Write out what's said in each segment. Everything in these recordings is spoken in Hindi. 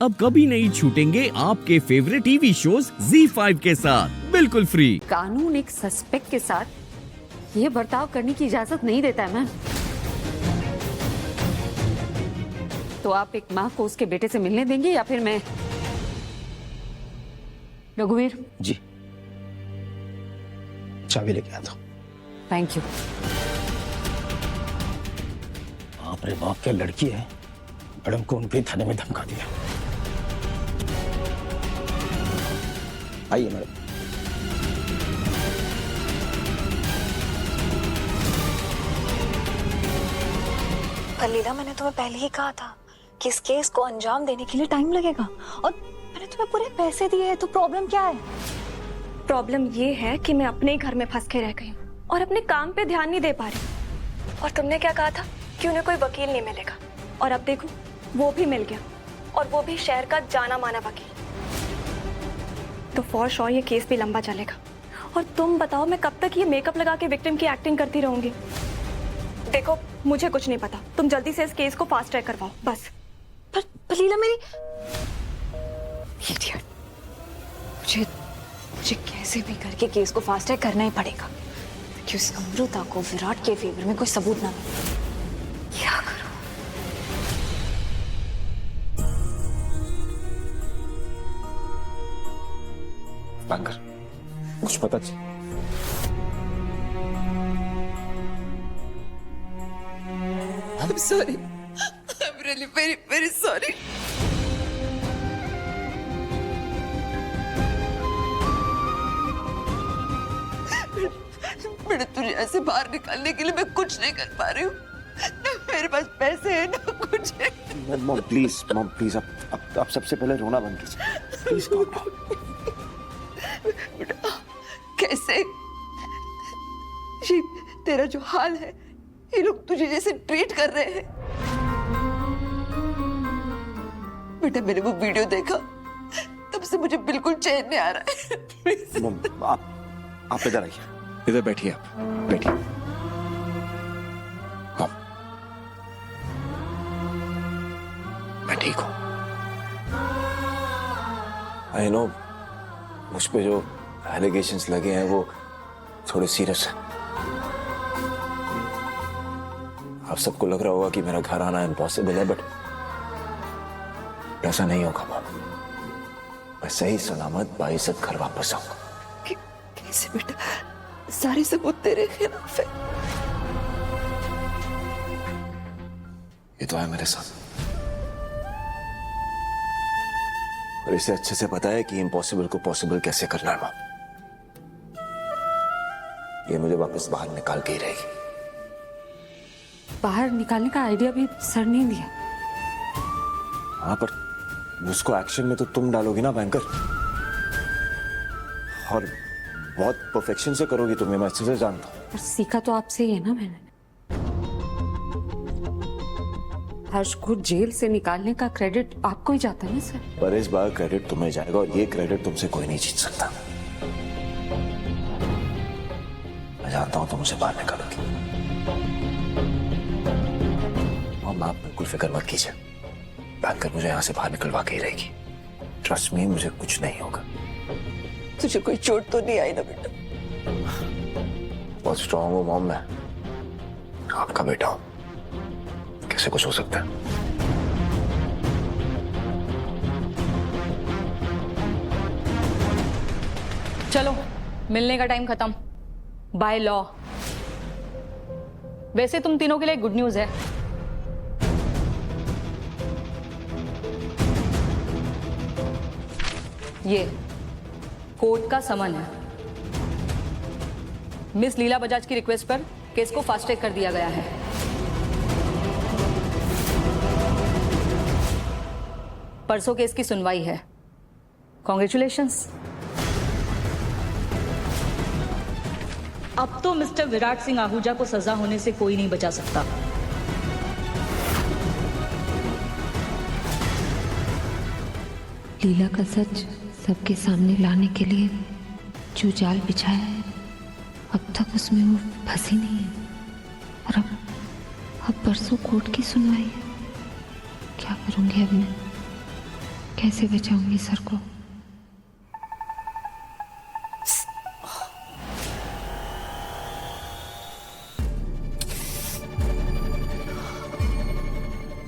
अब कभी नहीं छूटेंगे आपके फेवरेट टीवी शोज ZEE5 के साथ बिल्कुल फ्री। कानून एक सस्पेक्ट के साथ ये बर्ताव करने की इजाजत नहीं देता है मैम। तो आप एक माँ को उसके बेटे से मिलने देंगे या फिर मैं? रघुवीर जी, चाबी लेके आता हूँ। Thank you. बाप रे बाप, क्या लड़की है। मैडम को उनके थाने में धमका दिया। आइए मैडम। पर लीला, मैंने तुम्हें पहले ही कहा था कि इस केस को अंजाम देने के लिए टाइम लगेगा, और मैंने तुम्हें पूरे पैसे दिए हैं, तो प्रॉब्लम क्या है? प्रॉब्लम ये है कि मैं अपने ही घर में फंस के रह गई हूँ और अपने काम पे ध्यान नहीं दे पा रही। और तुमने क्या कहा था कि उन्हें कोई वकील नहीं मिलेगा, और अब देखो वो भी मिल गया, और वो भी शहर का जाना माना वकील। तो फॉर श्योर ये केस भी लंबा चलेगा। और तुम बताओ, मैं कब तक ये मेकअप लगा के विक्टिम की एक्टिंग करती रहूंगी? देखो, मुझे कुछ नहीं पता, तुम जल्दी से इस केस को फास्ट ट्रैक करवाओ बस। पर लीला, मेरी इडियट। मुझे कैसे भी करके केस को फास्ट ट्रैक करना ही पड़ेगा कि उस अमृता को विराट के फेवर में कोई सबूत ना मिले। क्या करूं? बैंकर, कुछ पता चल? I'm sorry. I'm really very, very sorry. मैंने तुझे ऐसे बाहर निकालने के लिए मैं कुछ नहीं कर पा रही हूँ। ना मेरे पास पैसे हैं, ना कुछ है। मॉम प्लीज, आप सबसे पहले रोना बंद कीजिए। Please calm down। बेटा, कैसे ये तेरा जो हाल है, ये लोग तुझे जैसे ट्रीट कर रहे हैं। बेटा, मैंने वो वीडियो देखा, तब से मुझे बिल्कुल चैन नहीं आ रहा है। प्लीज मॉम, आप इधर आइए। इधर बैठिए, आप बैठिए। मॉम, मैं ठीक हूं। आई नो मुझ पे जो एलिगेशंस लगे हैं वो थोड़े सीरियस हैं। आप सबको लग रहा होगा कि मेरा घर आना इम्पॉसिबल है, बट ऐसा नहीं होगा मॉम। मैं सही सलामत बाइज्जत घर वापस आऊंगा। कैसे बेटा? सारे सबूत तेरे खिलाफ है। ये तो है मेरे साथ, और इसे अच्छे से पता है कि इम्पॉसिबल को पॉसिबल कैसे करना है मॉम। ये मुझे वापस बाहर निकाल के ही रहेगी। बाहर निकालने का आइडिया भी सर ने दिया। हाँ, पर उसको एक्शन में तो तुम डालोगी ना बैंकर, और बहुत परफेक्शन से करोगी तुम, मैं अच्छे से जानता हूँ। पर सीखा तो आपसे ही है ना मैंने। हर्ष को जेल से निकालने का क्रेडिट आपको ही जाता है ना सर। पर इस बार क्रेडिट तुम्हें जाएगा, और ये क्रेडिट तुमसे कोई नहीं जीत सकता। मैं जानता हूं तुम मुझे बाहर निकालोगी। मॉम, आप बिल्कुल फिक्र मत कीजिए, बैंकर मुझे यहाँ से बाहर निकलवा के ही रहेगी। ट्रस्ट मी, मुझे कुछ नहीं होगा। तुझे कोई चोट तो नहीं आई ना बेटा? बहुत स्ट्रांग हूँ मॉम, मैं आपका बेटा हूं, कैसे कुछ हो सकता है? चलो, मिलने का टाइम खत्म बाय लॉ। वैसे तुम तीनों के लिए गुड न्यूज है। ये कोर्ट का समन है। मिस लीला बजाज की रिक्वेस्ट पर केस को फास्ट ट्रैक कर दिया गया है। परसों केस की सुनवाई है। कॉन्ग्रेचुलेशंस। अब तो मिस्टर विराट सिंह आहूजा को सजा होने से कोई नहीं बचा सकता। लीला का सच सबके सामने लाने के लिए जो जाल बिछाया है, अब तक उसमें वो फंसी नहीं है। और अब परसों कोर्ट की सुनवाई है। क्या करूंगी अब मैं? कैसे बचाऊंगी सर को?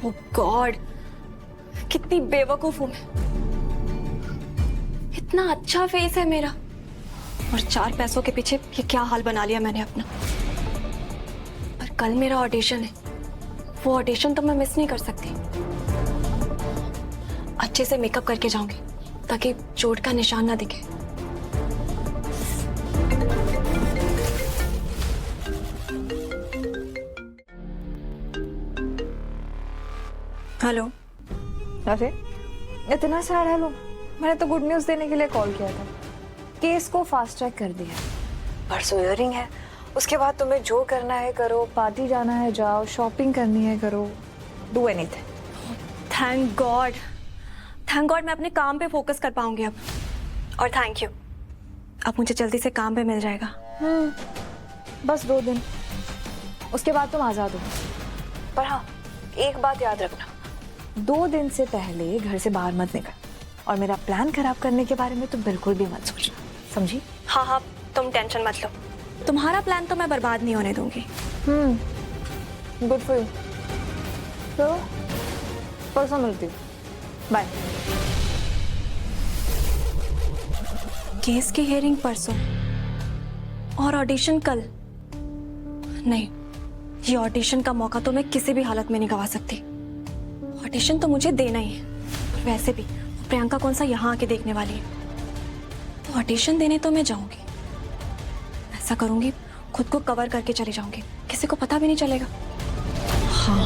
ओह गॉड, कितनी बेवकूफ हूं मैं। इतना अच्छा फेस है मेरा और 4 पैसों के पीछे ये क्या हाल बना लिया मैंने अपना। पर कल मेरा ऑडिशन है, वो ऑडिशन तो मैं मिस नहीं कर सकती। अच्छे से मेकअप करके जाऊंगी ताकि चोट का निशान ना दिखे। हेलो। अरे इतना सैड हेलो, मैंने तो गुड न्यूज़ देने के लिए कॉल किया था। केस को फास्ट ट्रैक कर दिया। परसों हियरिंग है, उसके बाद तुम्हें जो करना है करो, पार्टी जाना है जाओ, शॉपिंग करनी है करो, do anything. Thank God, thank God मैं अपने काम पे फोकस कर पाऊंगी अब। और थैंक यू, अब मुझे जल्दी से काम पे मिल जाएगा। बस 2 दिन, उसके बाद तुम आज़ाद हो। पर हाँ, एक बात याद रखना, 2 दिन से पहले घर से बाहर मत निकल, और मेरा प्लान खराब करने के बारे में तो बिल्कुल भी मत सोचना, समझी? हाँ हाँ, तुम टेंशन मत लो, तुम्हारा प्लान तो मैं बर्बाद नहीं होने दूंगी। Good for you. तो परसों मिलती हूँ, बाय। केस की हियरिंग परसों और ऑडिशन कल। नहीं, ये ऑडिशन का मौका तो मैं किसी भी हालत में नहीं गवा सकती। ऑडिशन तो मुझे देना ही है। और वैसे भी प्रियंका कौन सा यहाँ आके देखने वाली है, तो ऑडिशन देने तो मैं जाऊंगी। ऐसा करूंगी, खुद को कवर करके चली जाऊंगी, किसी को पता भी नहीं चलेगा। हाँ,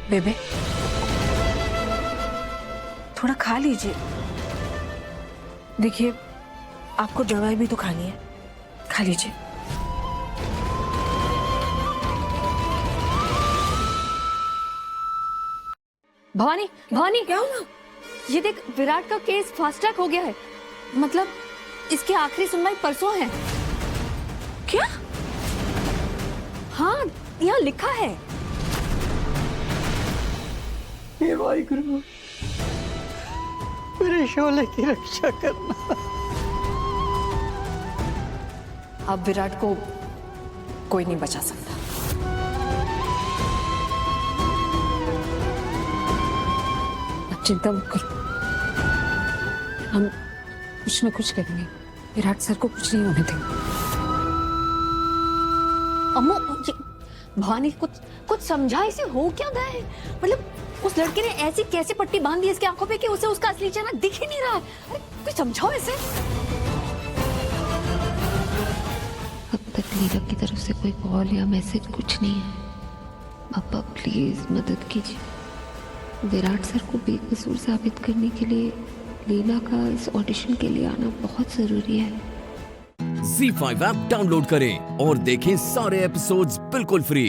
बेबे थोड़ा खा लीजिए। देखिए, आपको दवाई भी तो खानी है, खा लीजिए। भवानी, भवानी क्या हुआ? ये देख, विराट का केस फास्ट ट्रैक हो गया है। मतलब इसकी आखिरी सुनवाई परसों है। क्या? हाँ, यहाँ लिखा है। हे वाहिगुरु, मेरे शोले की रक्षा करना। अब विराट को कोई नहीं बचा सकता। अब चिंता मत करो, हम कुछ न कुछ करेंगे। विराट सर को कुछ नहीं होने देंगे। अम्मू, भवानी कुछ समझा, इसे हो क्या गया है? मतलब उस लड़के ने ऐसी कैसी पट्टी बांध दी इसकी आंखों पे कि उसे उसका असली चेहरा दिख ही नहीं रहा है। अरे कुछ समझाओ इसे। अब तक लीला की तरफ से कोई कॉल या मैसेज कुछ नहीं है। पापा प्लीज मदद कीजिए। विराट सर को बेकसूर साबित करने के लिए लीला का इस ऑडिशन के लिए आना बहुत जरूरी है। Z5 ऐप डाउनलोड करें और देखें सारे एपिसोड्स बिल्कुल फ्री।